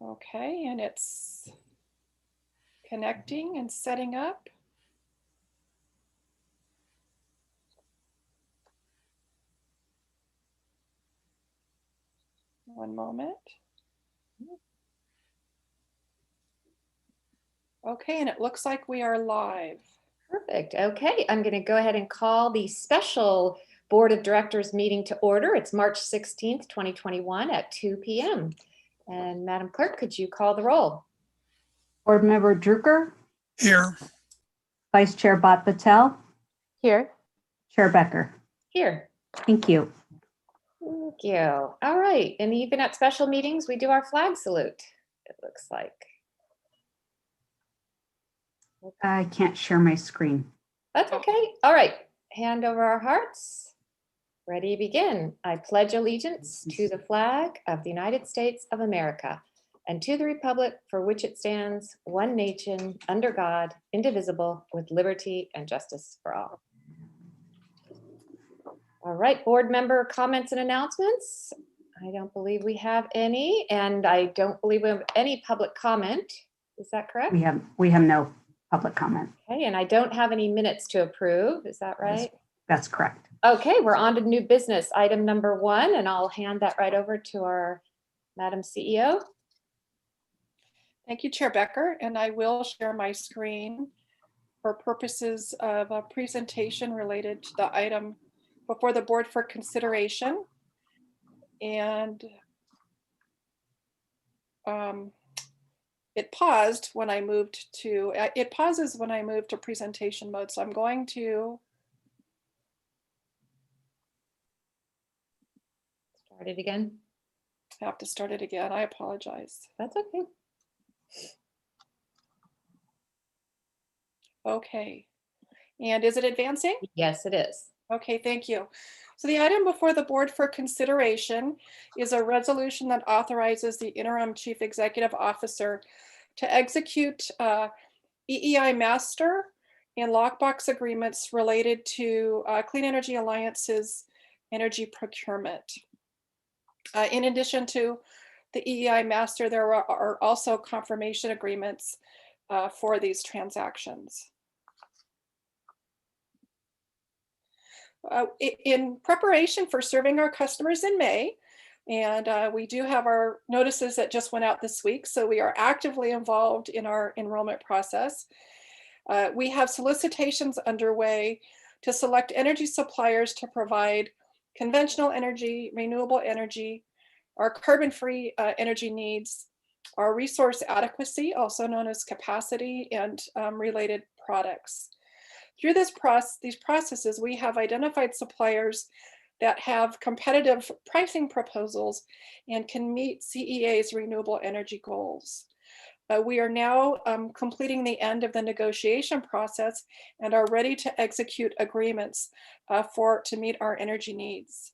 Okay, and it's connecting and setting up. One moment. Okay, and it looks like we are live. Perfect. Okay, I'm going to go ahead and call the special Board of Directors meeting to order. It's March 16th, 2021 at 2 p.m. And Madam Clerk, could you call the roll? Board Member Drucker? Here. Vice Chair Bhat Patel? Here. Chair Becker? Here. Thank you. Thank you. All right, and even at special meetings, we do our flag salute, it looks like. I can't share my screen. That's okay. All right, hand over our hearts. Ready, begin. I pledge allegiance to the flag of the United States of America and to the republic for which it stands, one nation, under God, indivisible, with liberty and justice for all. All right, board member comments and announcements. I don't believe we have any, and I don't believe we have any public comment. Is that correct? We have no public comment. Okay, and I don't have any minutes to approve. Is that right? That's correct. Okay, we're on to new business, item number 1, and I'll hand that right over to our Madam CEO. Thank you, Chair Becker, and I will share my screen for purposes of a presentation related to the item before the board for consideration. And it paused when I moved to, it pauses when I move to presentation mode. So I'm going to Start it again. have to start it again. I apologize. That's okay. Okay. And is it advancing? Yes, it is. Okay, thank you. So the item before the board for consideration is a resolution that authorizes the interim chief executive officer to execute Eei Master and lockbox agreements related to Clean Energy Alliance's energy procurement. In addition to the Eei Master, there are also confirmation agreements for these transactions. In preparation for serving our customers in May, and we do have our notices that just went out this week, so we are actively involved in our enrollment process. We have solicitations underway to select energy suppliers to provide conventional energy, renewable energy, our carbon-free energy needs, our resource adequacy, also known as capacity, and related products. Through these processes, we have identified suppliers that have competitive pricing proposals and can meet CEA's renewable energy goals. We are now completing the end of the negotiation process and are ready to execute agreements to meet our energy needs.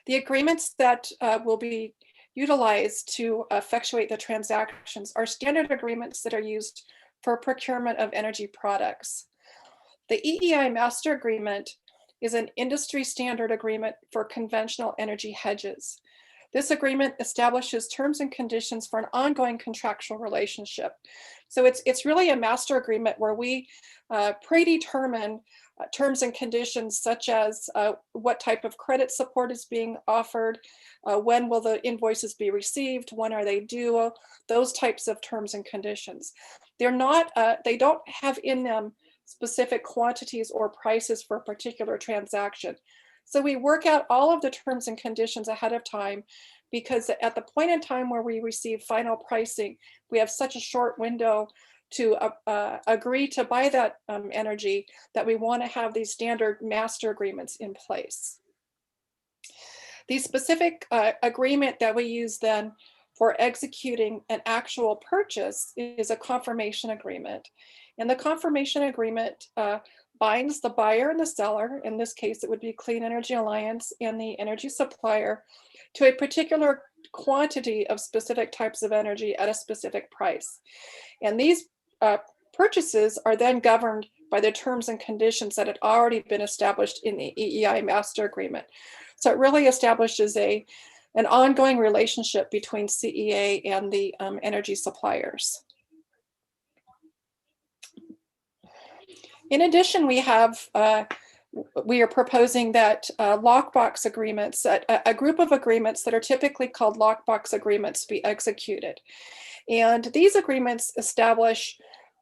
The agreements that will be utilized to effectuate the transactions are standard agreements that are used for procurement of energy products. The Eei Master Agreement is an industry standard agreement for conventional energy hedges. This agreement establishes terms and conditions for an ongoing contractual relationship. So it's really a master agreement where we predetermine terms and conditions such as what type of credit support is being offered, when will the invoices be received, when are they due, those types of terms and conditions. They're not, they don't have in them specific quantities or prices for a particular transaction. So we work out all of the terms and conditions ahead of time, because at the point in time where we receive final pricing, we have such a short window to agree to buy that energy that we want to have these standard master agreements in place. The specific agreement that we use then for executing an actual purchase is a confirmation agreement. And the confirmation agreement binds the buyer and the seller, in this case it would be Clean Energy Alliance and the energy supplier, to a particular quantity of specific types of energy at a specific price. And these purchases are then governed by the terms and conditions that had already been established in the Eei Master Agreement. So it really establishes a an ongoing relationship between CEA and the energy suppliers. In addition, we are proposing that lockbox agreements, a group of agreements that are typically called lockbox agreements, be executed. And these agreements establish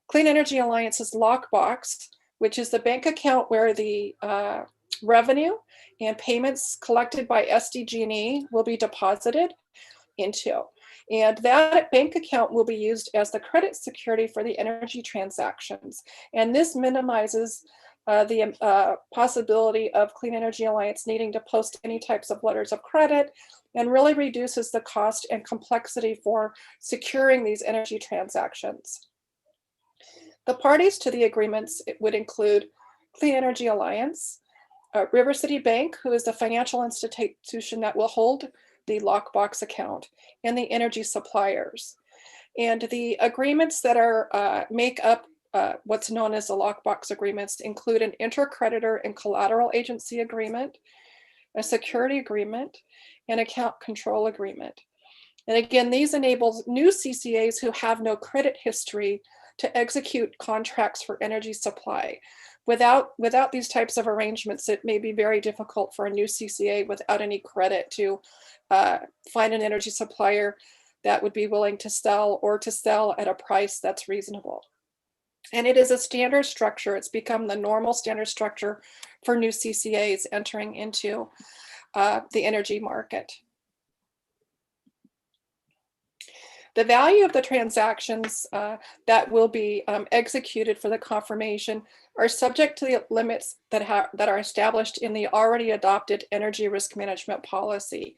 Clean Energy Alliance's lockbox, which is the bank account where the revenue and payments collected by SDG&E will be deposited into. And that bank account will be used as the credit security for the energy transactions. And this minimizes the possibility of Clean Energy Alliance needing to post any types of letters of credit, and really reduces the cost and complexity for securing these energy transactions. The parties to the agreements would include Clean Energy Alliance, River City Bank, who is the financial institution that will hold the lockbox account, and the energy suppliers. And the agreements that are make up what's known as the lockbox agreements include an intercreditor and collateral agency agreement, a security agreement, and account control agreement. And again, these enable new CCAs who have no credit history to execute contracts for energy supply. Without these types of arrangements, it may be very difficult for a new CCA without any credit to find an energy supplier that would be willing to sell, or to sell at a price that's reasonable. And it is a standard structure. It's become the normal standard structure for new CCAs entering into the energy market. The value of the transactions that will be executed for the confirmation are subject to the limits that are established in the already adopted energy risk management policy.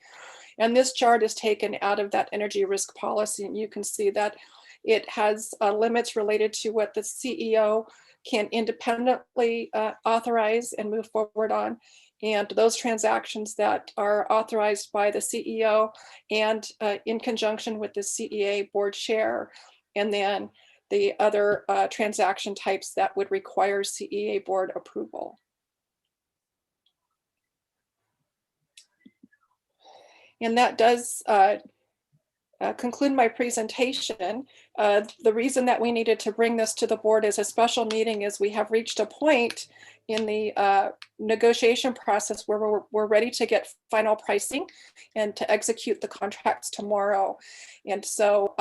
And this chart is taken out of that energy risk policy, and you can see that it has limits related to what the CEO can independently authorize and move forward on, and those transactions that are authorized by the CEO and in conjunction with the CEA board chair, and then the other transaction types that would require CEA board approval. And that does conclude my presentation. The reason that we needed to bring this to the board as a special meeting is we have reached a point in the negotiation process where we're ready to get final pricing and to execute the contracts tomorrow. And so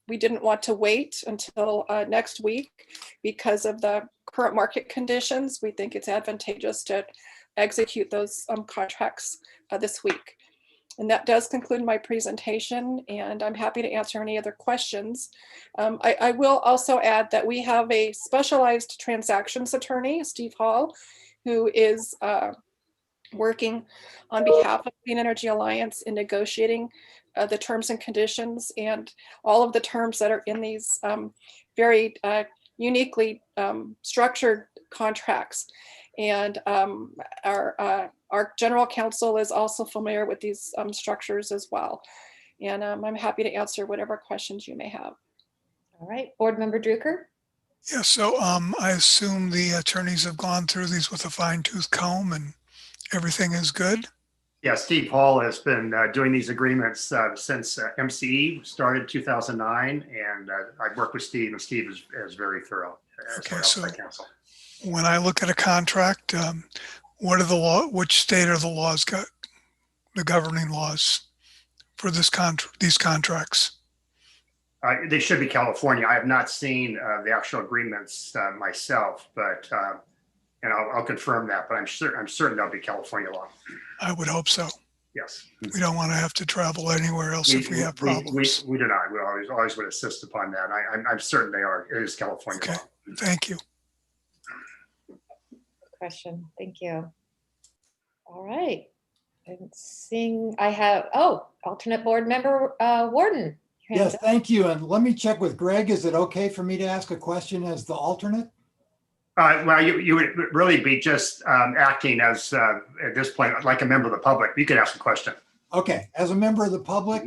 we didn't want to wait until next week because of the current market conditions. We think it's advantageous to execute those contracts this week. And that does conclude my presentation, and I'm happy to answer any other questions. I will also add that we have a specialized transactions attorney, Steve Hall, who is working on behalf of Clean Energy Alliance in negotiating the terms and conditions and all of the terms that are in these very uniquely structured contracts. And our general counsel is also familiar with these structures as well. And I'm happy to answer whatever questions you may have. All right, Board Member Drucker. Yeah, so I assume the attorneys have gone through these with a fine-tooth comb and everything is good? Yeah, Steve Hall has been doing these agreements since MCE started 2009, and I've worked with Steve, and Steve is very thorough. Okay, so when I look at a contract, what are the which state are the laws the governing laws for these contracts? They should be California. I have not seen the actual agreements myself, but and I'll confirm that. But I'm certain they'll be California law. I would hope so. Yes. We don't want to have to travel anywhere else if we have problems. We do not. We always would assist upon that. I'm certain they are. It is California law. Thank you. Question. Thank you. All right. And seeing I have, alternate board member Warden. Yes, thank you. And let me check with Greg. Is it okay for me to ask a question as the alternate? Well, you would really be just acting as, at this point, like a member of the public. You could ask a question. Okay. As a member of the public,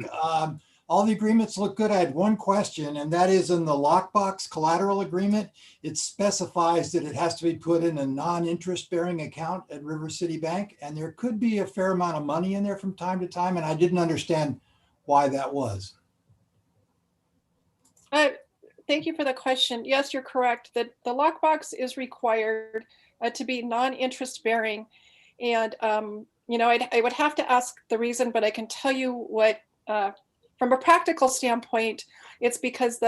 All the agreements look good. I had one question, and that is in the lockbox collateral agreement. It specifies that it has to be put in a non-interest bearing account at River City Bank, and there could be a fair amount of money in there from time to time, and I didn't understand why that was. Thank you for the question. Yes, you're correct that the lockbox is required to be non-interest bearing. And, I would have to ask the reason, but I can tell you what, from a practical standpoint, it's because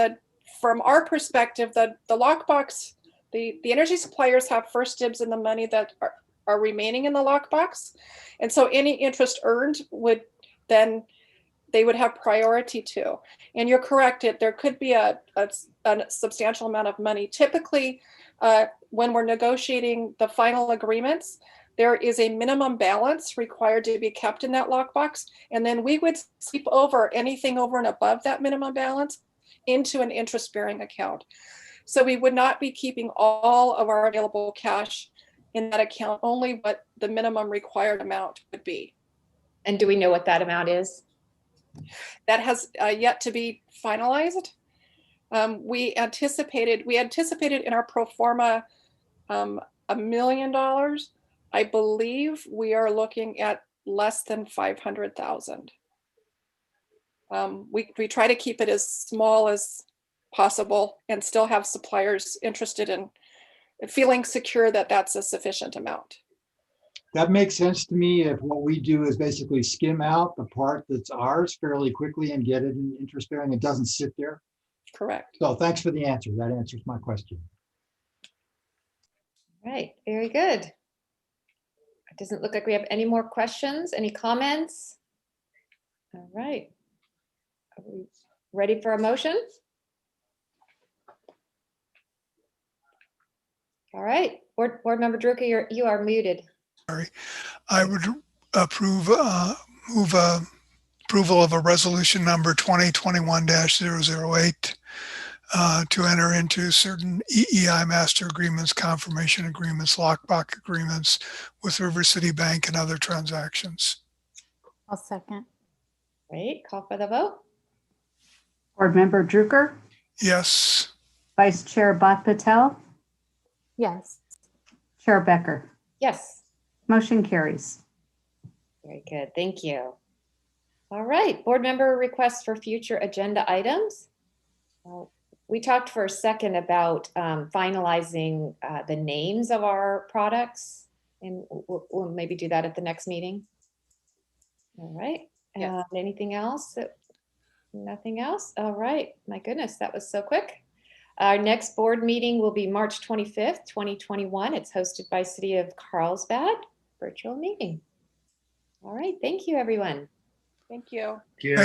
from our perspective, the lockbox, the energy suppliers have first dibs in the money that are remaining in the lockbox. And so any interest earned would then they would have priority to. And you're correct, there could be a substantial amount of money. Typically, when we're negotiating the final agreements, there is a minimum balance required to be kept in that lockbox. And then we would sweep over anything over and above that minimum balance into an interest-bearing account. So we would not be keeping all of our available cash in that account, only what the minimum required amount would be. And do we know what that amount is? That has yet to be finalized. We anticipated in our pro forma $1 million. I believe we are looking at less than 500,000. We try to keep it as small as possible and still have suppliers interested in feeling secure that that's a sufficient amount. That makes sense to me if what we do is basically skim out the part that's ours fairly quickly and get it in interest bearing. It doesn't sit there. Correct. So thanks for the answer. That answers my question. Right, very good. It doesn't look like we have any more questions, any comments? All right. Are we ready for a motion? All right, Board Member Drucker, you are muted. I would move approval of a resolution number 2021-008 to enter into certain EEI master agreements, confirmation agreements, lockbox agreements with River City Bank and other transactions. I'll second. Great, call for the vote. Board Member Drucker, Yes. Vice Chair Bhat Patel, Yes. Chair Becker. Yes, Motion carries. very good, thank you. All right, board member requests for future agenda items. We talked for a second about finalizing the names of our products, and we'll maybe do that at the next meeting. All right, Yes. Anything else? Nothing else? All right, my goodness, that was so quick. Our next board meeting will be March 25th, 2021. It's hosted by City of Carlsbad, virtual meeting. All right, thank you, everyone. Thank you. Thank you. Thank